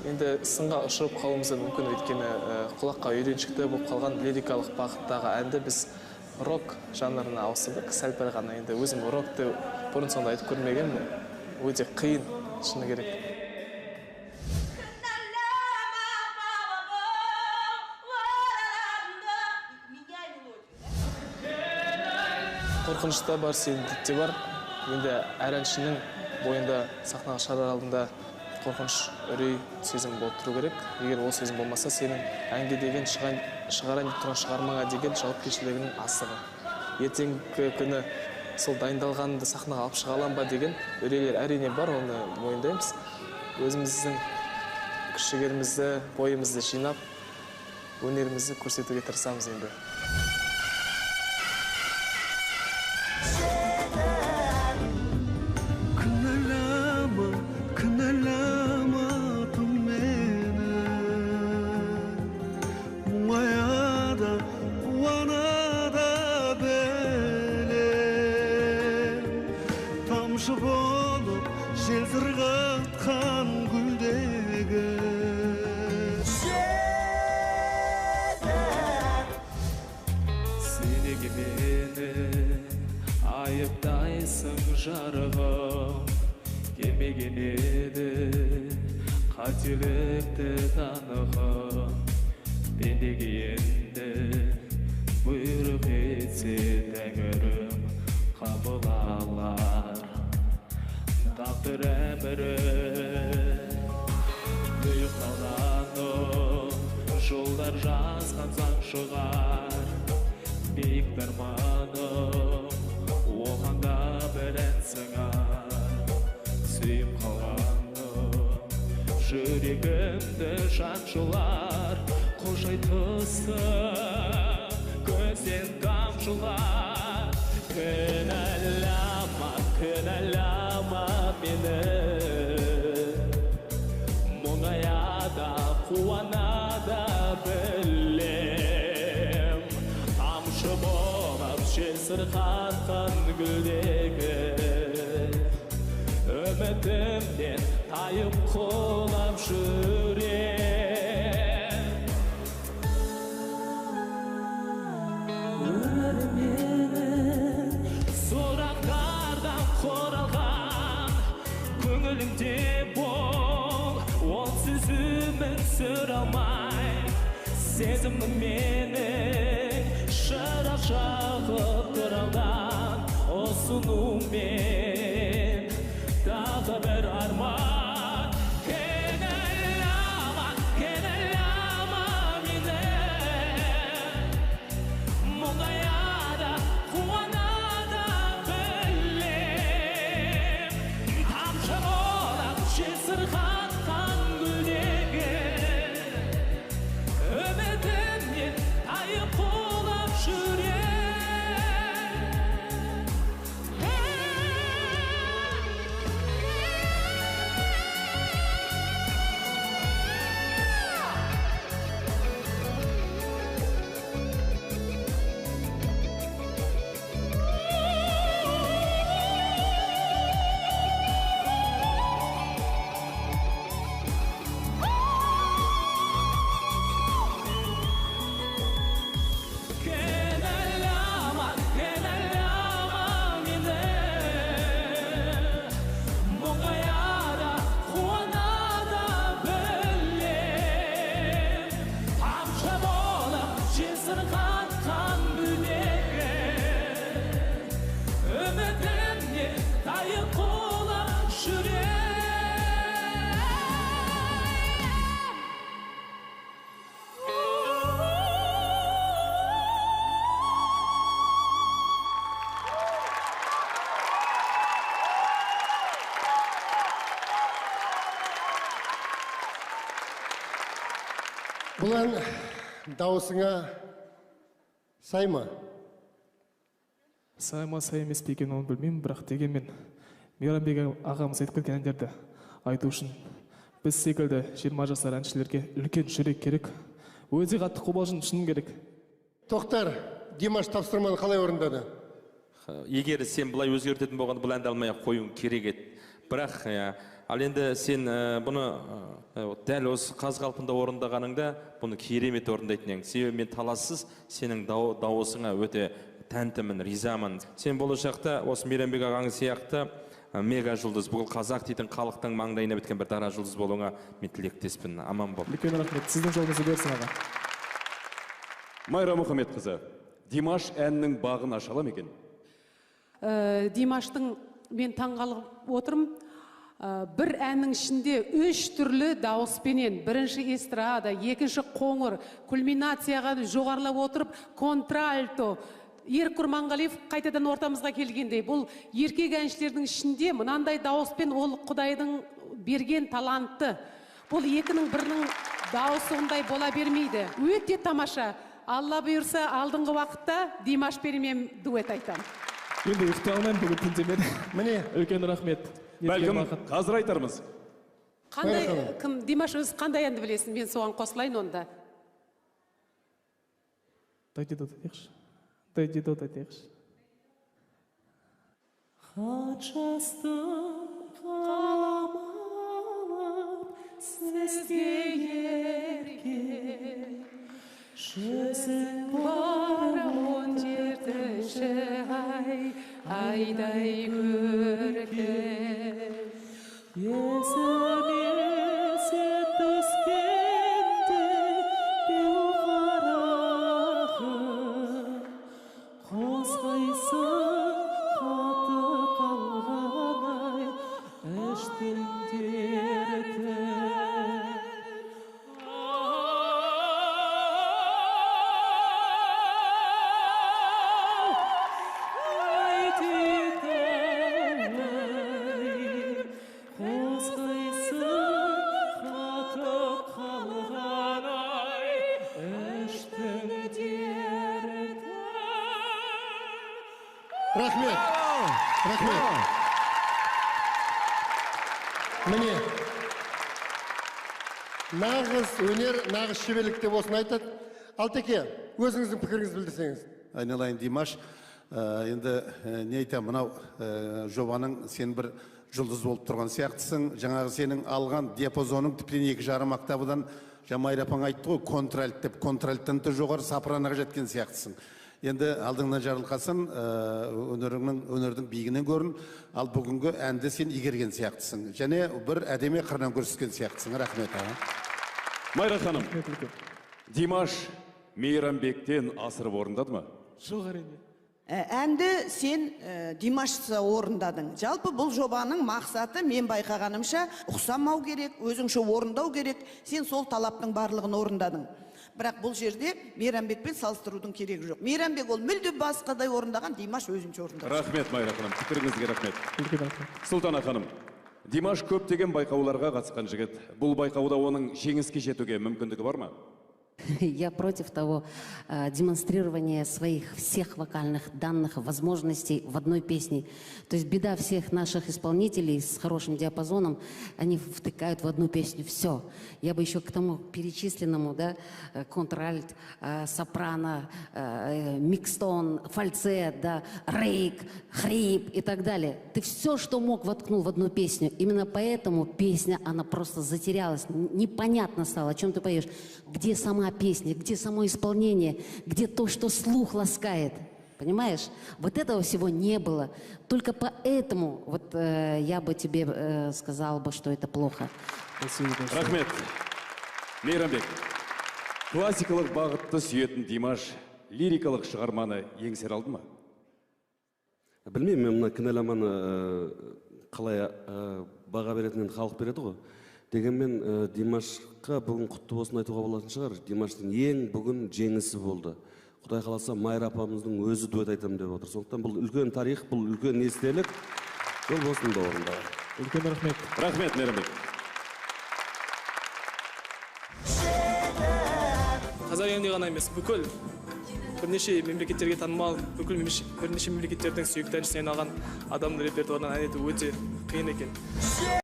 енді сынға ұшырап қалуымыз мүмкін, өйткені құлаққа үйреншікті болып қалған лирикалық бағыттағы әнді біз рок жанрына ауыстырдық. Сәл пәл ғана. Енді өзім рокты бұрын сонда айтып көрмеген, өте қиын, шыны керек. Қорқынышта бар, сенімділікте бар. Енді әр әншінің бойында сахнаға шығар алдында қорқыныш, үрей сезім болып тұру керек. Егер ол сезім болмаса, сенің әнге деген шығарайын деп тұрған шығармаңа деген жауапкершілігінің асығы. Ертеңгі күні сол дайындалғанды сахнаға алып шыға аламын ба деген үрейлер әрине бар, оны мойындаймыз. Өзіміздің күш-жігерімізді, бойымызды жинап, өнерімізді көрсетуге тырысамыз енді. Айыптайсың жарығым, келмеген еді қателікті танығым. Пендеге енді бұйрық етсе тәңірім, қабыл алар тағдыр әмірі. Ұйықтаудан жолдар жазған заң шығар, биік дарманым оғанда бір ән сыңар. Сүйіп қалғаным жүрегімді шаншылар, қошайтысың көзден тамшылар. Кінәлама, кінәлама мені, мұңаяда қуанада білем. Тамшы болып жесір қатқан гүлдегі, үмітімнен тайып құлап жүрем. Өмірменің сұрақтардан қоралған, көңілімде бол, онсыз өмір сүре алмай. Сезімнің менің шырақ жағып тұраудан, осынумен тағы бір арман. Кінәлама, кінәлама мені, мұңаяда қуанада білем. Тамшы болып жесір қатқан гүлдегі, үмітімнен тайып құлап жүрем. Бұл ән дауысыңа сай ма? Сай ма, сай емес пе екенін оны білмеймін, бірақ дегенмен Мейрамбек ағамыз айтып кеткен әндерді айту үшін біз секілді 20 жасар әншілерге үлкен жүрек керек, өзі қатты қобалжын шыным керек. Тоқтар, Димаш тапсырманы қалай орындады? Егер сен бұлай өзгертетін болғанда бұл әнді алмай қоюың керек еді. Бірақ, ал енді сен бұны дәл осы қаз қалпында орындағаныңда бұны керемет орындайтын ең. Себебі мен талассыз сенің дауысыңа өте тәнтімін, ризамын. Сен болашақта осы Мейрамбек ағаң сияқты мега жұлдыз, бұл қазақ дейтін халықтың маңдайына біткен бір дара жұлдыз болуыңа мен тілектеспін. Аман бол. Үлкен рахмет. Сіздің жолыңызды берсін аға. Майра Мұхамедқызы, Димаш әннің бағын аша ала ма екен? Димаштың мен таңғалып отырмын. Бір әннің ішінде 3 түрлі дауыспенен, бірінші эстрада, екінші қоңыр, кульминацияға жоғарылап отырып, контральто, Ерік Құрманғалиев қайтадан ортамызға келгендей, бұл еркек әншілердің ішінде мынандай дауыспен ол Құдайдың берген талантты. Бұл екінің бірінің дауысы ондай бола бермейді. Өте тамаша. Алла бұйырса, алдыңғы уақытта Димашпен мен дуэт айтам. Енді ұйықтай алмаймын бүгін түнде мен. Міне. Үлкен рахмет. Бәлкім қазір айтармыз. Димаш өзі қандай әнді білесің? Мен соған қосылайын онда. Дойди дода дейікші. Дойди дода дейікші. Қачастым қаламалап сізге ерген жүзің бар 17-ші айдай көрген есіме сен түскенде беу қарағым қозғайсың қаты қалғандай іштің дерті Рахмет. Рахмет. Міне. Нағыз өнер, нағыз шеберлік деп осыны айтады. Алтеке, өзіңіздің пікіріңізді білдірсеңіз. Айналайын Димаш, енді не айтам, мынау жобаның сен бір жұлдыз болып тұрған сияқтысың. Жаңағы сенің алған диапазоның тіптен 2,5 октавадан Майра апаң айтты ғой, контральт деп, контральттан да жоғары сопраноға жеткен сияқтысың. Енді алдыңнан жарылқасын, өнердің биігінен көрін, ал бүгінгі әнді сен игерген сияқтысың. Және бір әдеме қырынан көрсеткен сияқтысың. Рахмет. Майра ханым, Димаш Мейрамбектен асырып орындады ма? Жоқ әрине. Әнді сен Димашса орындадың. Жалпы бұл жобаның мақсаты мен байқағанымша ұқсамау керек, өзіңше орындау керек. Сен сол талаптың барлығын орындадың. Бірақ бұл жерде Мейрамбекпен салыстырудың керегі жоқ. Мейрамбек ол мүлде басқадай орындаған, Димаш өзінше орындады. Рахмет, Майра ханым, пікіріңізге рахмет. Үлкен рахмет. Сұлтана ханым, Димаш көптеген байқауларға қатысқан жігіт. Бұл байқауда оның жеңіске жетуге мүмкіндігі бар ма? Я против того демонстрирования своих всех вокальных данных, возможностей в одной песне. То есть беда всех наших исполнителей с хорошим диапазоном, они втыкают в одну песню все. Я бы еще к тому перечисленному, да, контральт, сопрано, микстон, фальцет, да, рейк, хрип и так далее. Ты все, что мог, воткнул в одну песню. Именно поэтому песня, она просто затерялась. Непонятно стало, о чем ты поешь. Где сама песня, где само исполнение, где то, что слух ласкает. Понимаешь? Вот этого всего не было. Только поэтому вот я бы тебе сказала бы, что это плохо. Рахмет. Мейрамбек, классикалық бағытты сүйетін Димаш лирикалық шығарманы еңсер алды ма? Білмеймін, мен мына кінәламаны қалай баға беретінен халық береді ғой. Дегенмен Димашқа бүгін құтты болсын айтуға болатын шығар. Димаштың ең бүгін жеңісі болды. Құдай қаласа Майра апамыздың өзі дуэт айтамын деп отыр. Сондықтан бұл үлкен тарих, бұл үлкен естелік. Бұл болсын да орында. Үлкен рахмет. Рахмет, Мейрамбек. Қазақ елінде ғана емес, бүкіл бірнеше мемлекеттерге танымал, бүкіл бірнеше мемлекеттердің сүйікті әншісінен алған адамның репертуарынан ән ету өте қиын екен.